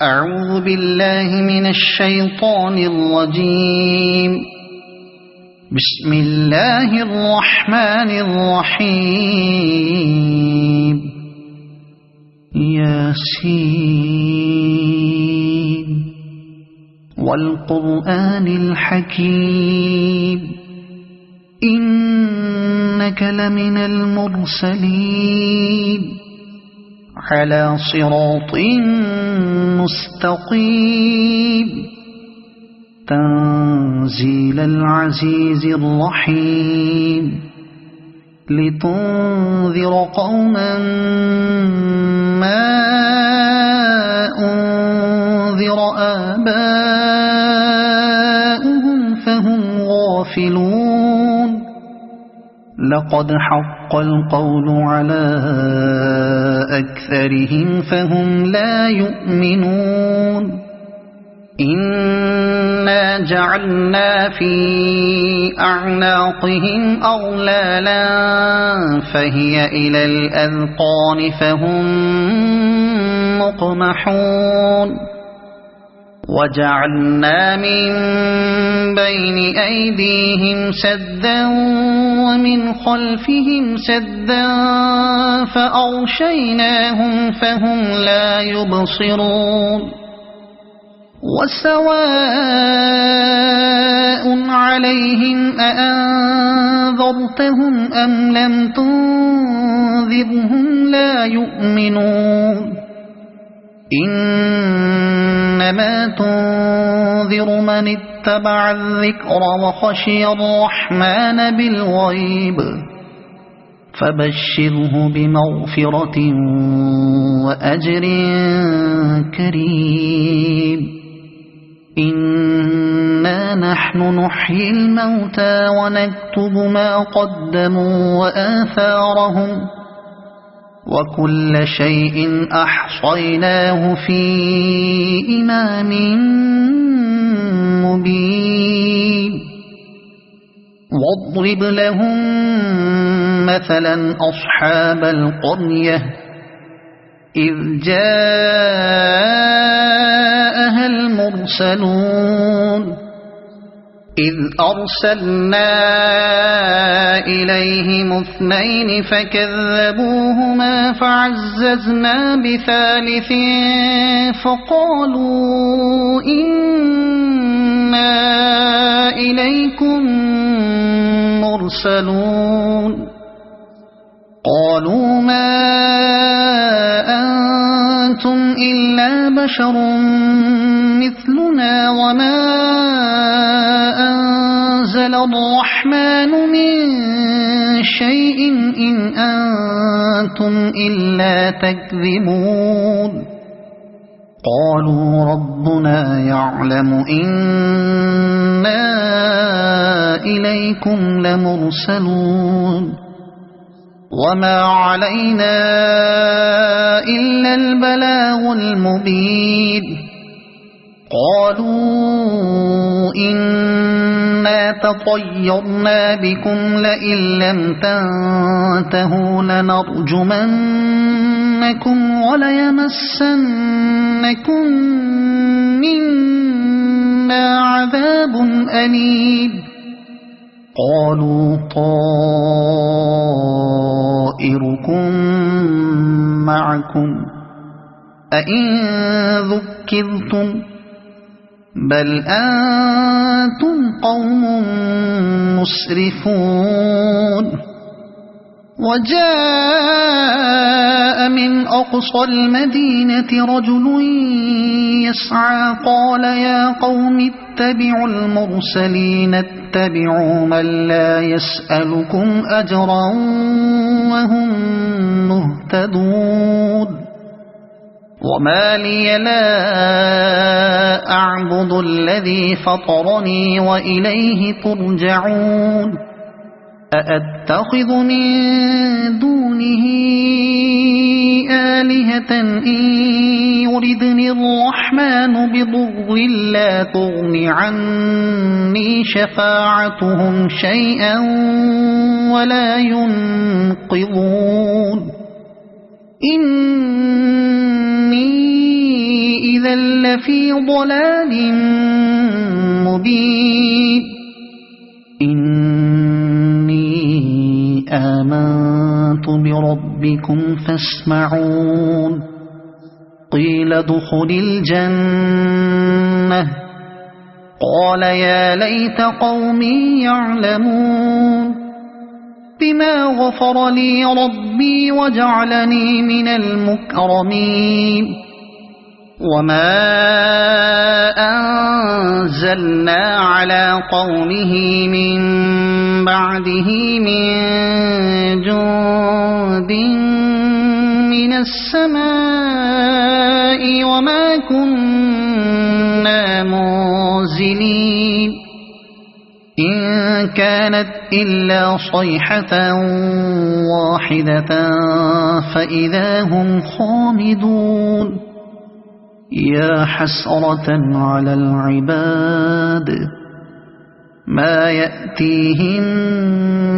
أعوذ بالله من الشيطان الرجيم. بسم الله الرحمن الرحيم. ياسين والقرآن الحكيم إنك لمن المرسلين على صراط مستقيم تنزيل العزيز الرحيم لتنذر قوما ما أنذر آباؤهم فهم غافلون. لقد حق القول على أكثرهم فهم لا يؤمنون. إنا جعلنا في أعناقهم أغلالا فهي إلى الأذقان فهم مقمحون. وجعلنا من بين أيديهم سدا ومن خلفهم سدا فأغشيناهم فهم لا يبصرون. وسواء عليهم أأنذرتهم أم لم تنذرهم لا يؤمنون. إنما تنذر من اتبع الذكر وخشي الرحمن بالغيب فبشره بمغفرة وأجر كريم. إنا نحن نحيي الموتى ونكتب ما قدموا وآثارهم وكل شيء أحصيناه في إمام مبين. واضرب لهم مثلا أصحاب القرية إذ جاءها المرسلون إذ أرسلنا إليهم اثنين فكذبوهما فعززنا بثالث فقالوا إنا إليكم مرسلون. قالوا ما أنتم إلا بشر مثلنا وما أنزل الرحمن من شيء إن أنتم إلا تكذبون. قالوا ربنا يعلم إنا إليكم لمرسلون وما علينا إلا البلاغ المبين. قالوا إنا تطيرنا بكم لئن لم تنتهوا لنرجمنكم وليمسنكم منا عذاب أليم. قالوا طائركم معكم أئن ذكرتم بل أنتم قوم مسرفون. وجاء من أقصى المدينة رجل يسعى قال يا قوم اتبعوا المرسلين اتبعوا من لا يسألكم أجرا وهم مهتدون. وما لي لا أعبد الذي فطرني وإليه ترجعون. أأتخذ من دونه آلهة إن يردني الرحمن بضر لا تغن عني شفاعتهم شيئا ولا ينقذون. إني إذا لفي ضلال مبين إني آمنت بربكم فاسمعون قيل ادخل الجنة قال يا ليت قومي يعلمون بما غفر لي ربي وجعلني من المكرمين وما أنزلنا على قومه من بعده من جند من السماء وما كنا منزلين إن كانت إلا صيحة واحدة فإذا هم خامدون يا حسرة على العباد ما يأتيهم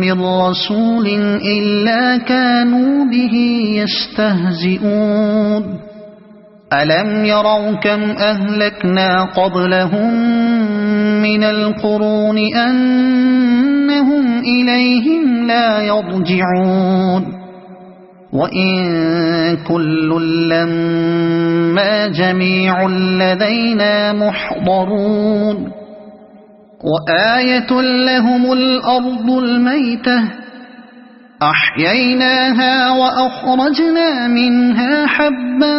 من رسول إلا كانوا به يستهزئون ألم يروا كم أهلكنا قبلهم من القرون أنهم إليهم لا يرجعون وإن كل لما جميع لدينا محضرون وآية لهم الأرض الميتة أحييناها وأخرجنا منها حبا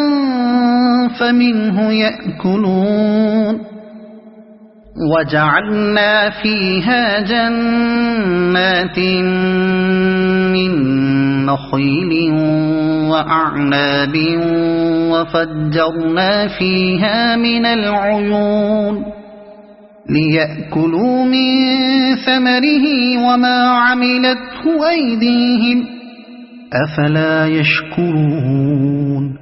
فمنه يأكلون وجعلنا فيها جنات من نخيل وأعناب وفجرنا فيها من العيون ليأكلوا من ثمره وما عملته أيديهم أفلا يشكرون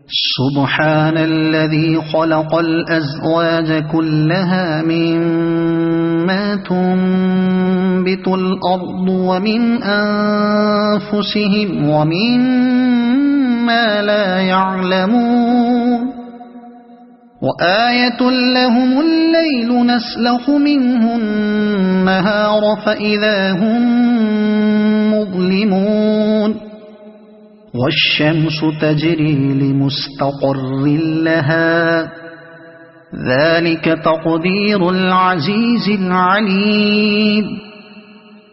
سبحان الذي خلق الأزواج كلها مما تنبت الأرض ومن أنفسهم ومما لا يعلمون وآية لهم الليل نسلخ منه النهار فإذا هم مظلمون والشمس تجري لمستقر لها ذلك تقدير العزيز العليم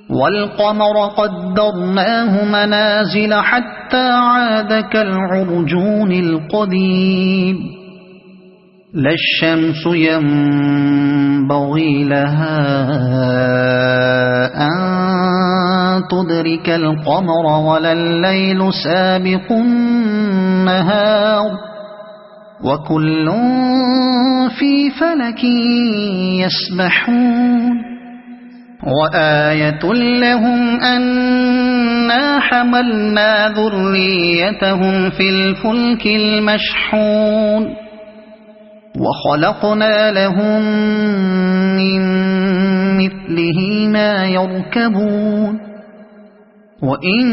والقمر قدرناه منازل حتى عاد كالعرجون القديم لا الشمس ينبغي لها أن تدرك القمر ولا الليل سابق النهار وكل في فلك يسبحون وآية لهم أنا حملنا ذريتهم في الفلك المشحون وخلقنا لهم من مثله ما يركبون وإن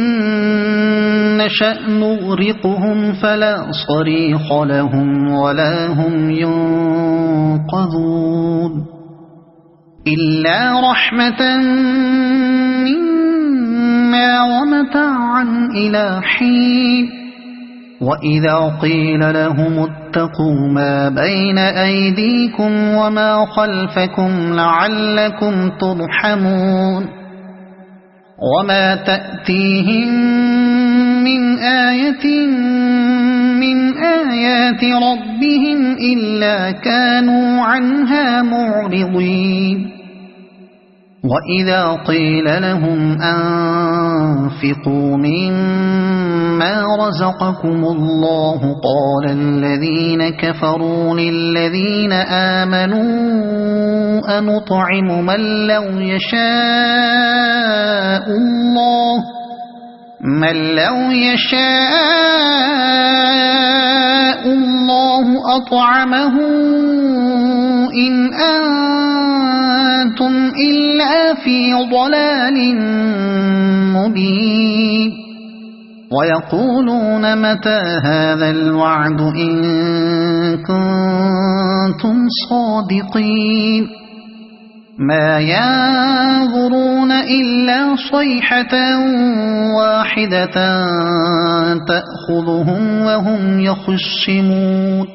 نشأ نغرقهم فلا صريخ لهم ولا هم ينقذون إلا رحمة منا ومتاعا إلى حين وإذا قيل لهم اتقوا ما بين أيديكم وما خلفكم لعلكم ترحمون وما تأتيهم من آية من آيات ربهم إلا كانوا عنها معرضين وإذا قيل لهم أنفقوا مما رزقكم الله قال الذين كفروا للذين آمنوا أنطعم من لو يشاء الله أطعمه إن أنتم إلا في ضلال مبين ويقولون متى هذا الوعد إن كنتم صادقين ما ينظرون إلا صيحة واحدة تأخذهم وهم يخصمون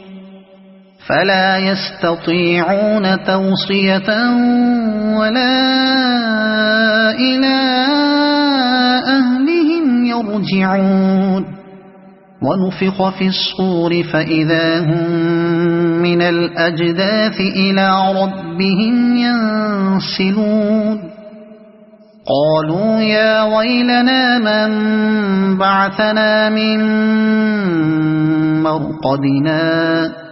فلا يستطيعون توصية ولا إلى أهلهم يرجعون ونفخ في الصور فإذا هم من الأجداث إلى ربهم ينسلون قالوا يا ويلنا من بعثنا من مرقدنا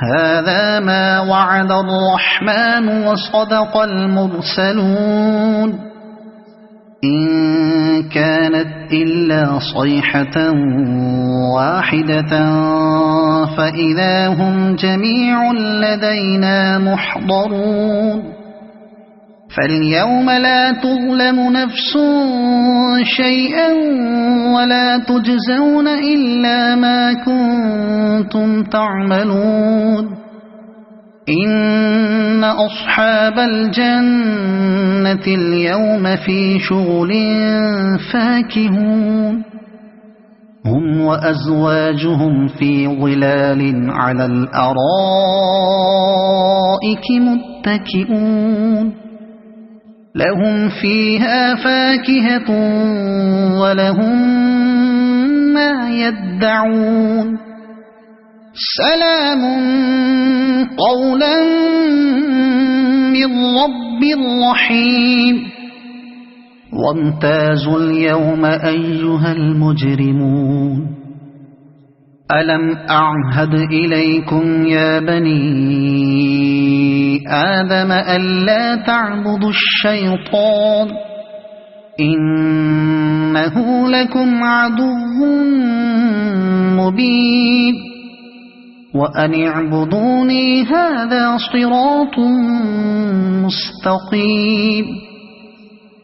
هذا ما وعد الرحمن وصدق المرسلون إن كانت إلا صيحة واحدة فإذا هم جميع لدينا محضرون فاليوم لا تظلم نفس شيئا ولا تجزون إلا ما كنتم تعملون إن أصحاب الجنة اليوم في شغل فاكهون هم وأزواجهم في ظلال على الأرائك متكئون لهم فيها فاكهة ولهم ما يدعون سلام قولا من رب رحيم وامتازوا اليوم أيها المجرمون ألم أعهد إليكم يا بني آدم ألا تعبدوا الشيطان إنه لكم عدو مبين وأن اعبدوني هذا صراط مستقيم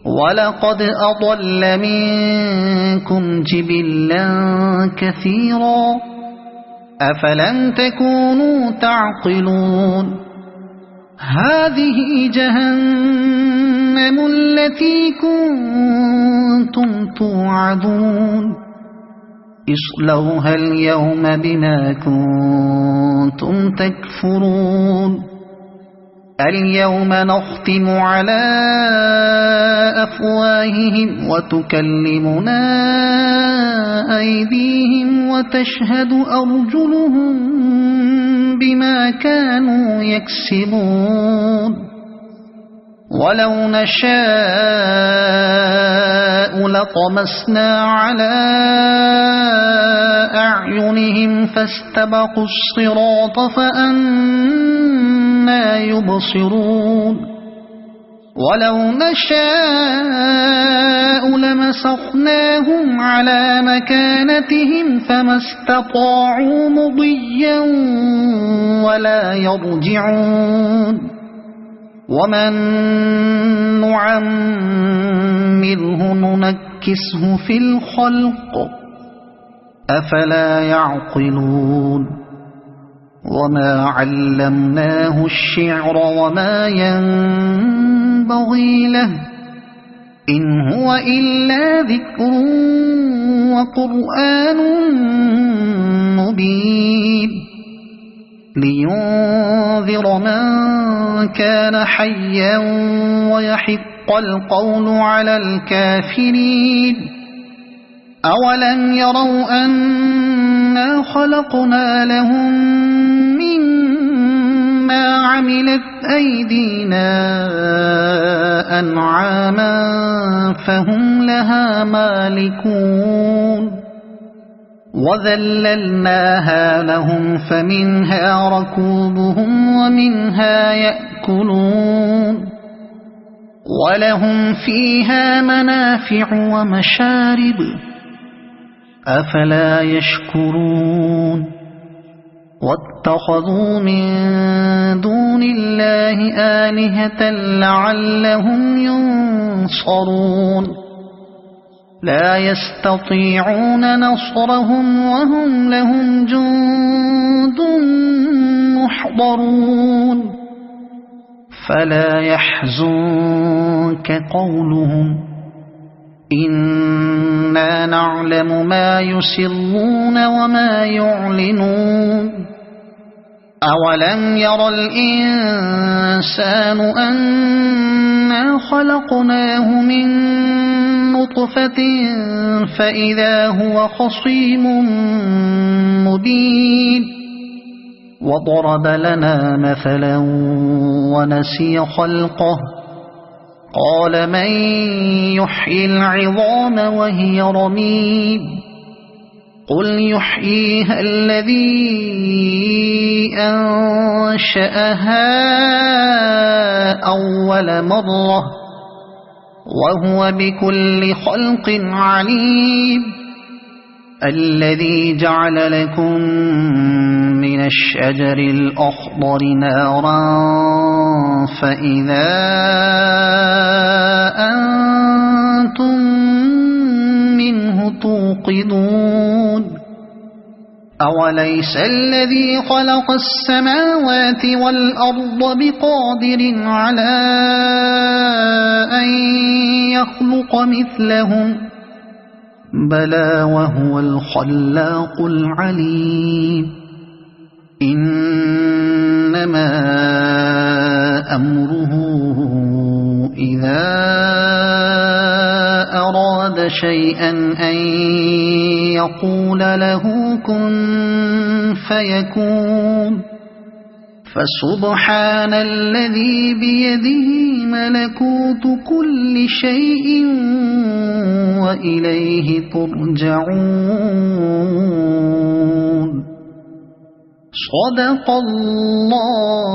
ولقد أضل منكم جبلا كثيرا أفلم تكونوا تعقلون هذه جهنم التي كنتم توعدون اصلوها اليوم بما كنتم تكفرون اليوم نختم على أفواههم وتكلمنا أيديهم وتشهد أرجلهم بما كانوا يكسبون ولو نشاء لطمسنا على أعينهم فاستبقوا الصراط فأنى يبصرون ولو نشاء لمسخناهم على مكانتهم فما استطاعوا مضيا ولا يرجعون ومن نعمره ننكسه في الخلق أفلا يعقلون وما علمناه الشعر وما ينبغي له إن هو إلا ذكر وقرآن مبين لينذر من كان حيا ويحق القول على الكافرين أولم يروا أنا خلقنا لهم مما عملت أيدينا أنعاما فهم لها مالكون وذللناها لهم فمنها ركوبهم ومنها يأكلون ولهم فيها منافع ومشارب أفلا يشكرون واتخذوا من دون الله آلهة لعلهم ينصرون لا يستطيعون نصرهم وهم لهم جند محضرون فلا يحزنك قولهم إنا نعلم ما يسرون وما يعلنون أولم ير الإنسان أنا خلقناه من نطفة فإذا هو خصيم مبين وضرب لنا مثلا ونسي خلقه قال من يحيي العظام وهي رميم قل يحييها الذي أنشأها أول مرة وهو بكل خلق عليم الذي جعل لكم من الشجر الأخضر نارا فإذا أنتم منه توقدون أوليس الذي خلق السماوات والأرض بقادر على أن يخلق مثلهم بلى وهو الخلاق العليم إنما أمره إذا أراد شيئا أن يقول له كن فيكون فسبحان الذي بيده ملكوت كل شيء وإليه ترجعون صدق الله